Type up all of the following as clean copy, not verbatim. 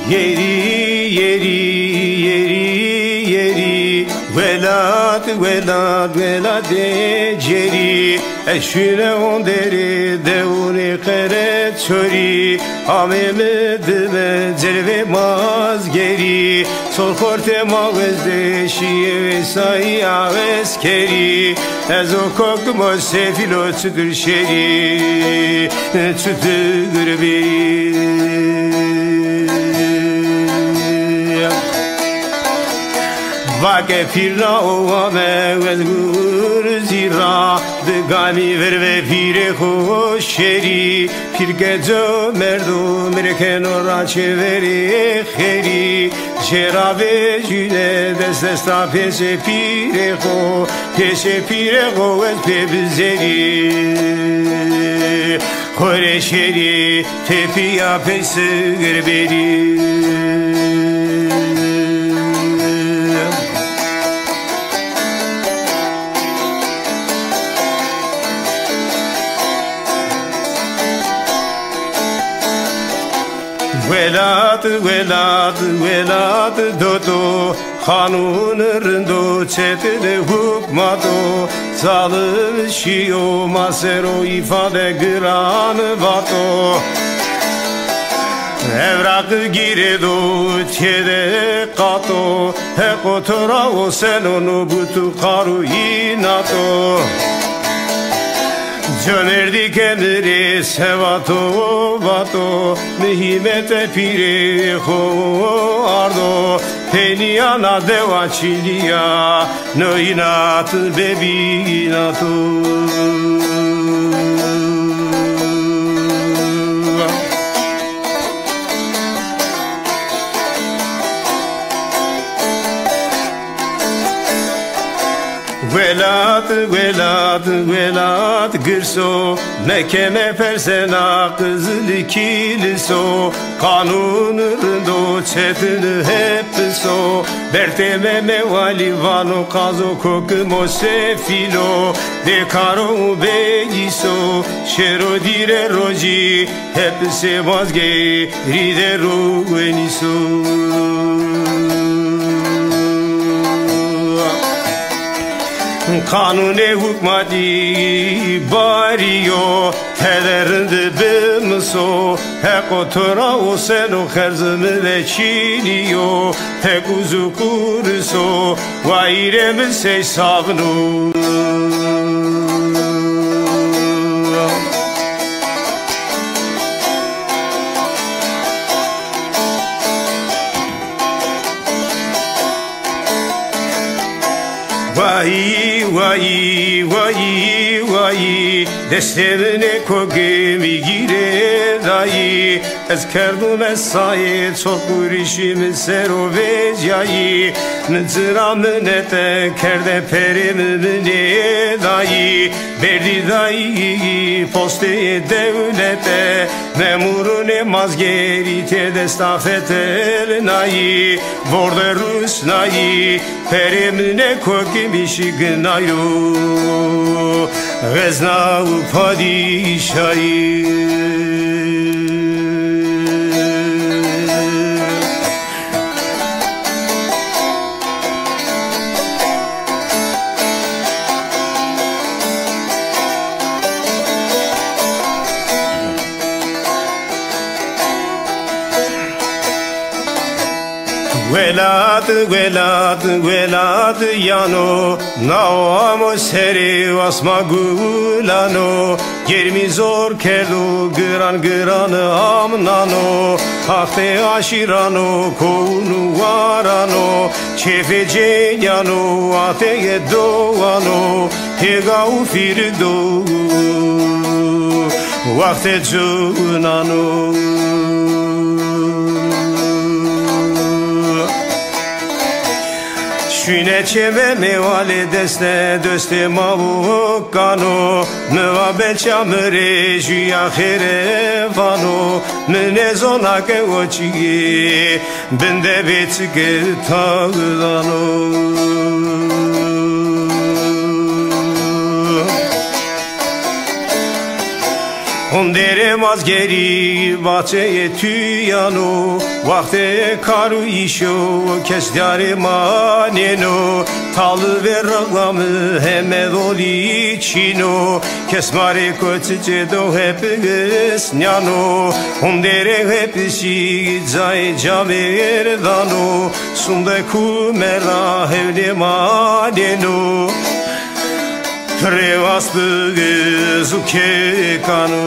Yeri yeri yeri yeri Velat velat velat ceri Eşüne on deri devuni kere çori Ameme dime celve maz geri Sol korte mağızde şiye ve sayı aves keri Ezo kokmo sefilo çüdür şeri Çüdür beri Vake firna ovame vezgur zira Dgami verve pire hoşeri Pirgeco merdu merken oraçe veri kheri Şerabe jüne destesta pese pire ho Pese pire ho ez pebzeri Kore şeri tepiya pese gerberi Velat velat velat dodo Kanun rındo çetede hukmato Zalim şiyo masero ifade gran vato Evrak giredo çede kato Hekotora o senonu butu karu inato Cömerdi kendiri sevato vato Mihimete pire ho ardo Peniyana deva çiliya Noinat bebinatu Velat velat velat gırso Mekeme persena kızılı kiliso Kanunurdo çetini hep so Berteme mevali vano kazo kokmo sefilo Dekaro begiso Şero dire roji Hep se vazge ride rueniso Kanune hukmadi bariyo Telerinde bimso Hekotora o seno herzimi ve çiliyo Tek uzu kurso Vayremi sey savnu Vay vay vay vay Destemine kogemi gire dayı Ez kerdum esayı çok kurişimi sero vecayı Nıtıra münete kerde perimine dayı Berdi dayı posteye devlete Memurune mazgerite destafetel nayı Vorde rus nayı Perimine kogemi şignayo Vezna padişayı Velat velat velat yano Naamo seri vasma gulano Yermi zor kerdu gıran gıranı amnano Hakte aşirano konu varano Çefe cenyano ateye doğano Hega ufirdo Vakte cunano Şüne çeve mevale deste döste mavukano Meva belça mre jüya khere vano Mne zona ke oçi Bende betge tağdano Ondere mazgeri bahçeye tüyano Vakte karu işo kesdare maneno Talı ve rağlamı heme doli çino Kesmare koçice do hep ısnyano Ondere hepsi zay camer dano Sunde kumera hevne maneno Trevas bugüz uke kanu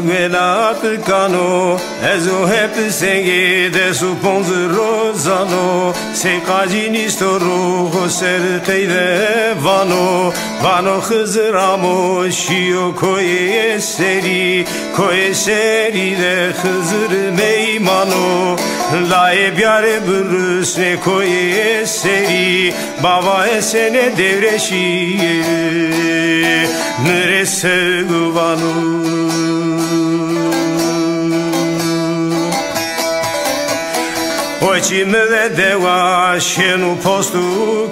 Velat kano Ezo hep senge de su ponzu rozano Se kajini storo ser keyde vano Vano hızıramo şiyo koye seri de hızır meymano Laye byare bürüs ne koye seri Baba esene devreşi Nerese Guvanu Oci me deva şenu postu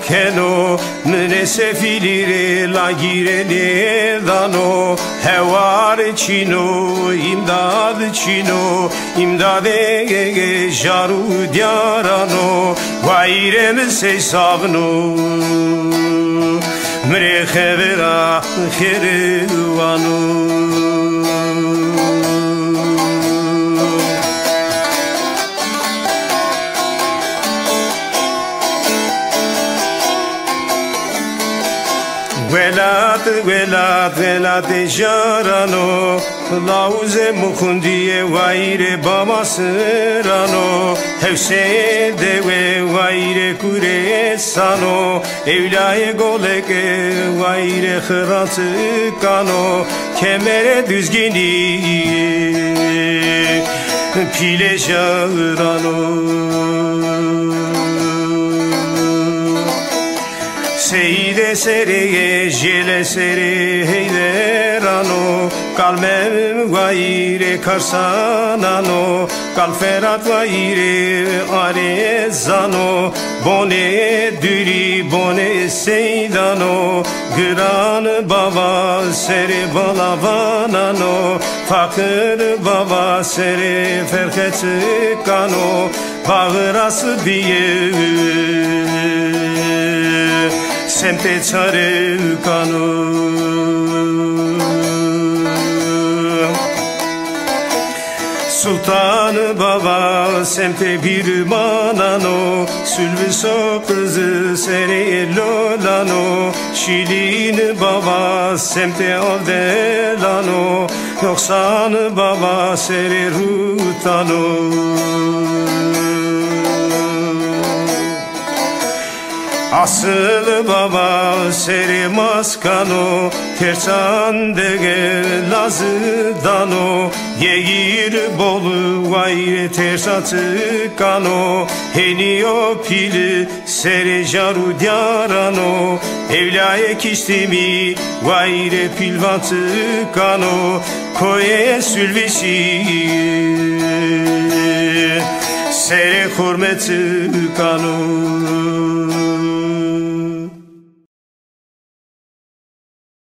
keno Mene sefilire la girene dano Hevar çino imdade jaru diarano Vaire me se savno Mre khevera khervanu Velat jarano Lauze mukhundiye vaire bamasrano Hevse deve vaire kure sano Evlaye goleke vaire khıratı kano Kemere düzgini pile jarano Seyde sereye jele sere heyderano Kalmem vaire karsanano Kalferat vaire arezano Bone düri bone seydano Gran baba sere balavanano Fakir baba sere ferket kano Bağırası diye Semte çare kanu Sultan baba semte bir manano Sülvü so kızı sere lolano Şilin baba semte avdelano Yoksan baba sere rutano Asıl baba seri maskano Tersan dege lazı dano Yegir bolu vay tersatı kano Heniyo pili seri jaru diarano Evlaye kiştimi vayre pilvatı kano Koye sülvisi seri hürmeti kano